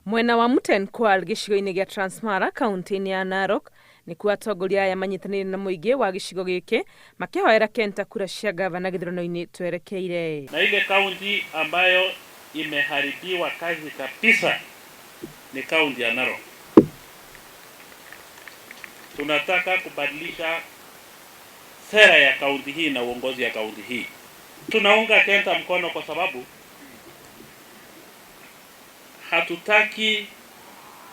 Mwena wa Mutenkwal gĩcigo-inĩ gĩa Transmara kaunti-inĩ ya Narok ni kuwa atongoria aya manyitanĩire na mũingĩ wa gĩcigo gĩkĩ makĩhoera Kenta kura cia gavana gĩthurano-inĩ twerekeire. Na ile kaunti ambayo imeharibiwa kazi kabisa ni kaunti ya Narok. Tunataka kubadilisha sera ya kaunti hii na uongozi ya kaunti hii. Tunaunga Kenta mkono kwa sababu hatutaki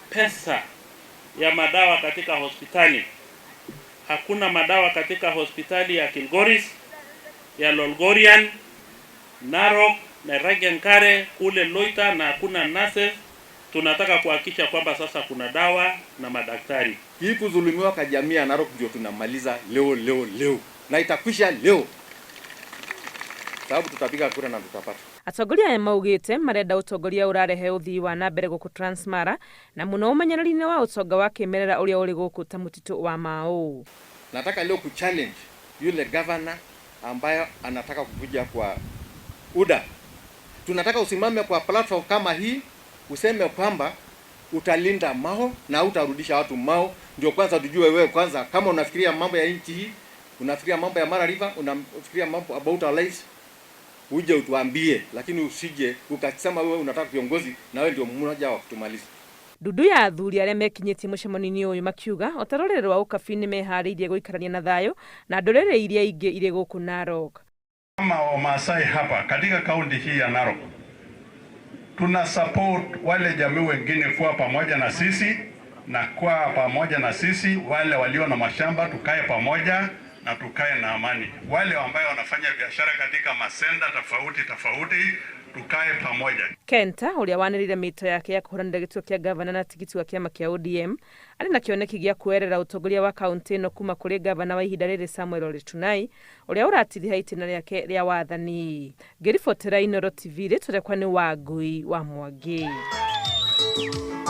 pesa ya madawa katika hospitali. Hakuna madawa katika hospitali ya Kilgoris, ya Lolgorian, Narok, na Ragenkare, kule Loita, na hakuna nurses. Tunataka kuhakikisha kwamba sasa kuna dawa na madaktari. Hii kudhulumiwa kwa jamii ya Narok ndio tunamaliza leo. Na itakwisha leo. Sababu tutapiga kura na tutapata. Atongoria aya maugite marenda utongoria urarehe uthii wa na mbere guku Transmara na muno umenyereri-ini wa utonga wa kimerera uria uri guku ta mutitu wa Mau. Nataka leo kuchallenge yule governor ambaye anataka kukuja kwa UDA. Tunataka usimame kwa platform kama hii useme kwamba utalinda Mau na utarudisha watu Mau. Ndio kwanza tujue wewe kwanza kama unafikiria mambo ya nchi hii, unafikiria mambo ya Mara River, unafikiria mambo about our lives, uje utuambie, lakini usije ukasema wewe unataka kiongozi na wewe ndio mmoja wa kutumaliza. Dudu ya athuri aria mekinyitie mucemanio uyu makiuga otarorero wa ukabini mehariirie guikarania na thayo na ndorere iria ingi ire guku Narok. Kama Wamasai hapa katika kaunti hii ya Narok tuna support wale jamii wengine kuwa pamoja na sisi, na kwa pamoja na sisi wale walio na mashamba tukae pamoja na tukae na amani. Wale ambao wanafanya biashara katika masenda tofauti tukae pamoja. Kenta uria wanirire mito yake ya kuhuranira gituo kia gavana na tigiti wa kiama kia ODM ari na kioneki gia kuerera utongoria wa kaunti no kuma kuri gavana wa ihinda riri Samuel Ole Tunai uria uratithia itina riake ria wathani. Ngiribotera Inooro TV ri turekwa ni Wangui wa Mwangi.